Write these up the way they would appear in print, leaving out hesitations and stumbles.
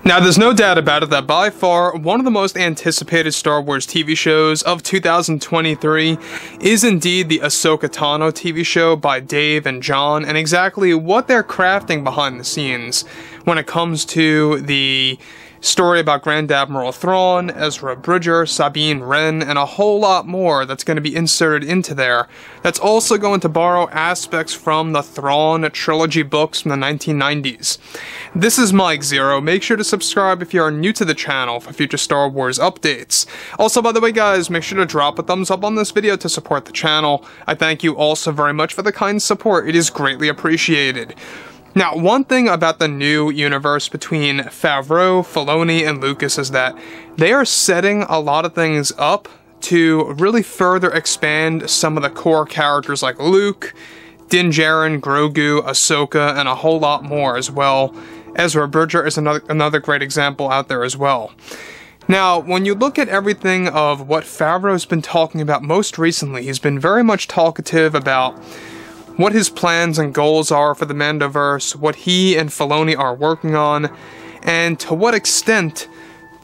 Now, there's no doubt about it that by far one of the most anticipated Star Wars TV shows of 2023 is indeed the Ahsoka Tano TV show by Dave and Jon, and exactly what they're crafting behind the scenes when it comes to the story about Grand Admiral Thrawn, Ezra Bridger, Sabine Wren, and a whole lot more that's going to be inserted into there. That's also going to borrow aspects from the Thrawn trilogy books from the 1990s. This is Mike Zero. Make sure to subscribe if you are new to the channel for future Star Wars updates. Also, by the way guys, make sure to drop a thumbs up on this video to support the channel. I thank you all so very much for the kind support. It is greatly appreciated. Now, one thing about the new universe between Favreau, Filoni, and Lucas is that they are setting a lot of things up to really further expand some of the core characters like Luke, Din Djarin, Grogu, Ahsoka, and a whole lot more as well. Ezra Bridger is another great example out there as well. Now, when you look at everything of what Favreau's been talking about most recently, he's been very much talkative about what his plans and goals are for the Mandoverse, what he and Filoni are working on, and to what extent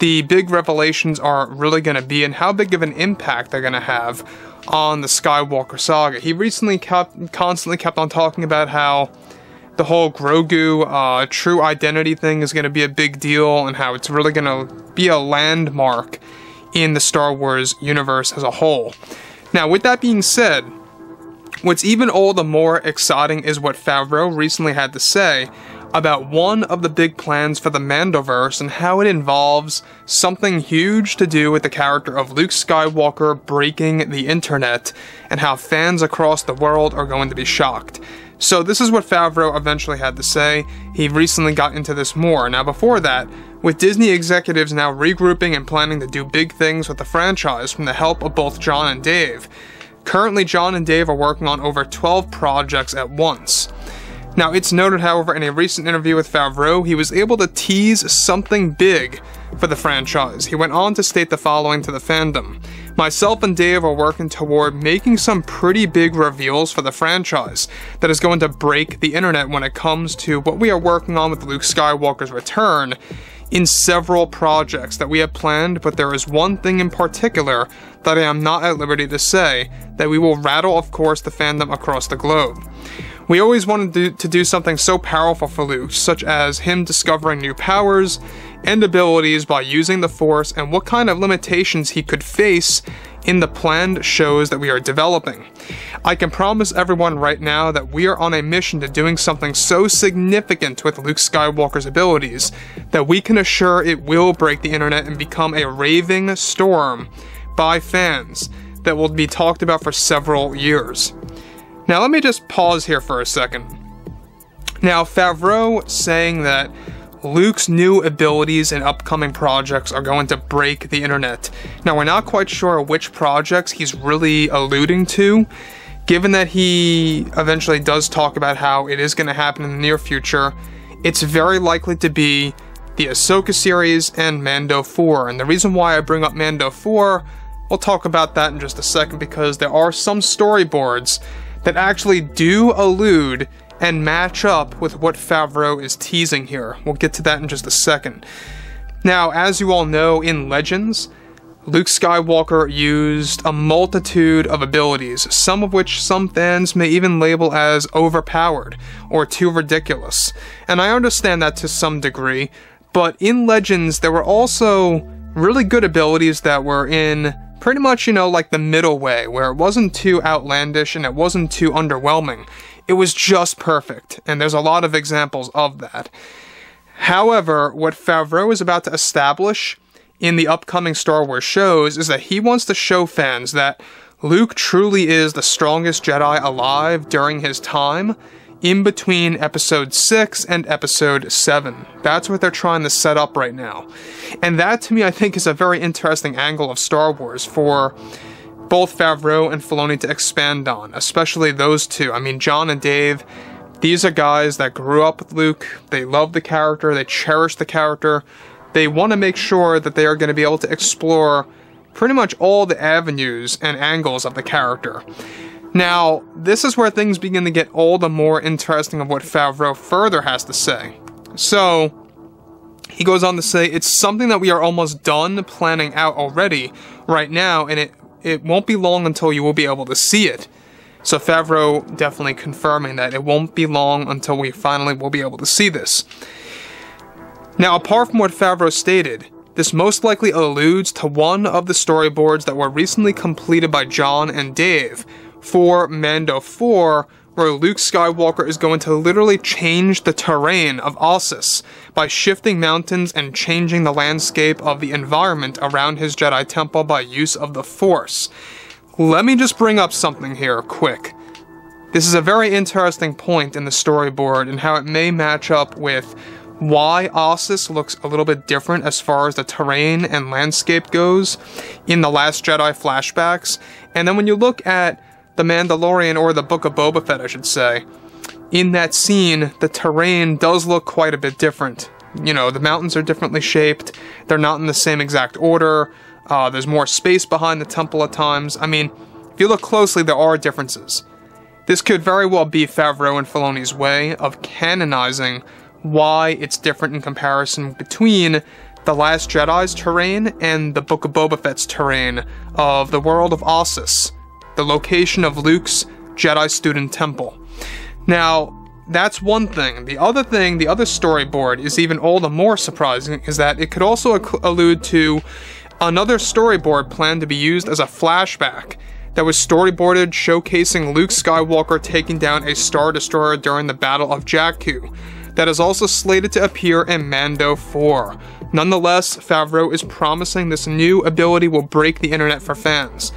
the big revelations are really going to be and how big of an impact they're going to have on the Skywalker saga. He recently constantly kept on talking about how the whole Grogu true identity thing is going to be a big deal and how it's really going to be a landmark in the Star Wars universe as a whole. Now, with that being said, what's even all the more exciting is what Favreau recently had to say about one of the big plans for the Mandoverse and how it involves something huge to do with the character of Luke Skywalker breaking the internet and how fans across the world are going to be shocked. So this is what Favreau eventually had to say. He recently got into this more. Now before that, with Disney executives now regrouping and planning to do big things with the franchise from the help of both Jon and Dave, currently, Jon and Dave are working on over 12 projects at once. Now, it's noted, however, in a recent interview with Favreau, he was able to tease something big for the franchise. He went on to state the following to the fandom: "Myself and Dave are working toward making some pretty big reveals for the franchise that is going to break the internet when it comes to what we are working on with Luke Skywalker's return in several projects that we have planned, but there is one thing in particular that I am not at liberty to say, that we will rattle, of course, the fandom across the globe. We always wanted to do something so powerful for Luke, such as him discovering new powers and abilities by using the Force and what kind of limitations he could face in the planned shows that we are developing. I can promise everyone right now that we are on a mission to doing something so significant with Luke Skywalker's abilities that we can assure it will break the internet and become a raving storm by fans that will be talked about for several years." Now let me just pause here for a second. Now, Favreau saying that Luke's new abilities and upcoming projects are going to break the internet. Now, we're not quite sure which projects he's really alluding to, given that he eventually does talk about how it is going to happen in the near future. It's very likely to be the Ahsoka series and Mando 4. And the reason why I bring up Mando 4, we'll talk about that in just a second, because there are some storyboards that actually do allude and match up with what Favreau is teasing here. We'll get to that in just a second. Now, as you all know, in Legends, Luke Skywalker used a multitude of abilities, some of which some fans may even label as overpowered or too ridiculous. And I understand that to some degree, but in Legends, there were also really good abilities that were in pretty much, you know, like the middle way, where it wasn't too outlandish and it wasn't too underwhelming. It was just perfect, and there's a lot of examples of that. However, what Favreau is about to establish in the upcoming Star Wars shows is that he wants to show fans that Luke truly is the strongest Jedi alive during his time in between Episode 6 and Episode 7. That's what they're trying to set up right now. And that, to me, I think is a very interesting angle of Star Wars for both Favreau and Filoni to expand on, especially those two. I mean, Jon and Dave, these are guys that grew up with Luke. They love the character. They cherish the character. They want to make sure that they are going to be able to explore pretty much all the avenues and angles of the character. Now, this is where things begin to get all the more interesting of what Favreau further has to say. So, He goes on to say, it's something that we are almost done planning out already right now, and it won't be long until you will be able to see it. So Favreau definitely confirming that it won't be long until we finally will be able to see this. Now, apart from what Favreau stated, this most likely alludes to one of the storyboards that were recently completed by Jon and Dave for Mando 4, where Luke Skywalker is going to literally change the terrain of Ossus by shifting mountains and changing the landscape of the environment around his Jedi temple by use of the Force. Let me just bring up something here quick. This is a very interesting point in the storyboard and how it may match up with why Ossus looks a little bit different as far as the terrain and landscape goes in the Last Jedi flashbacks. And then when you look at The Mandalorian, or the Book of Boba Fett, I should say, in that scene, the terrain does look quite a bit different. You know, the mountains are differently shaped, they're not in the same exact order, there's more space behind the temple at times. I mean, if you look closely, there are differences. This could very well be Favreau and Filoni's way of canonizing why it's different in comparison between The Last Jedi's terrain and the Book of Boba Fett's terrain of the world of Ossus, the location of Luke's Jedi student temple. Now, that's one thing. The other thing, the other storyboard is even all the more surprising, is that it could also allude to another storyboard planned to be used as a flashback that was storyboarded showcasing Luke Skywalker taking down a Star Destroyer during the Battle of Jakku, that is also slated to appear in Mando 4. Nonetheless, Favreau is promising this new ability will break the internet for fans.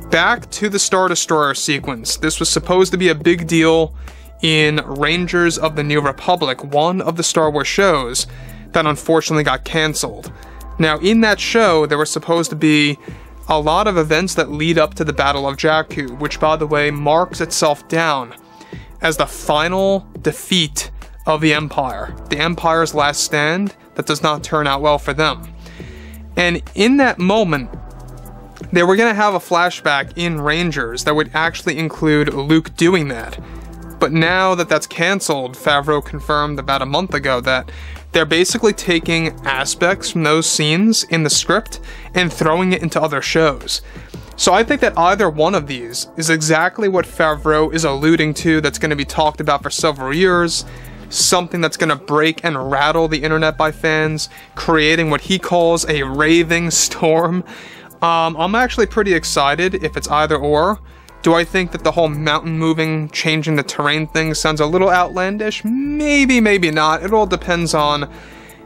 Back to the Star Destroyer sequence. This was supposed to be a big deal in Rangers of the New Republic, one of the Star Wars shows that unfortunately got cancelled. Now, in that show, there were supposed to be a lot of events that lead up to the Battle of Jakku, which, by the way, marks itself down as the final defeat of the Empire's last stand that does not turn out well for them. And in that moment, they were going to have a flashback in Rangers that would actually include Luke doing that. But now that that's cancelled, Favreau confirmed about a month ago that they're basically taking aspects from those scenes in the script and throwing it into other shows. So I think that either one of these is exactly what Favreau is alluding to, that's going to be talked about for several years, something that's going to break and rattle the internet by fans, creating what he calls a raving storm. I'm actually pretty excited if it's either or. Do I think that the whole mountain moving, changing the terrain thing sounds a little outlandish? Maybe, maybe not. It all depends on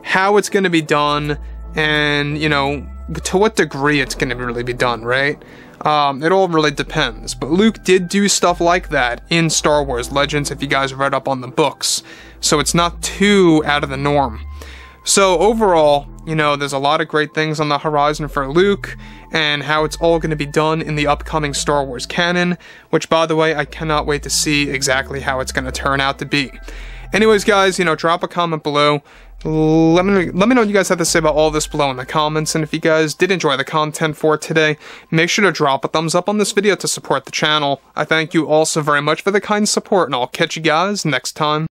how it's going to be done and, you know, to what degree it's going to really be done, right? It all really depends. But Luke did do stuff like that in Star Wars Legends, if you guys read up on the books. So it's not too out of the norm. So overall, you know, there's a lot of great things on the horizon for Luke, and how it's all going to be done in the upcoming Star Wars canon, which, by the way, I cannot wait to see exactly how it's going to turn out to be. Anyways, guys, you know, drop a comment below. Let me know what you guys have to say about all this below in the comments, and if you guys did enjoy the content for today, make sure to drop a thumbs up on this video to support the channel. I thank you all so very much for the kind support, and I'll catch you guys next time.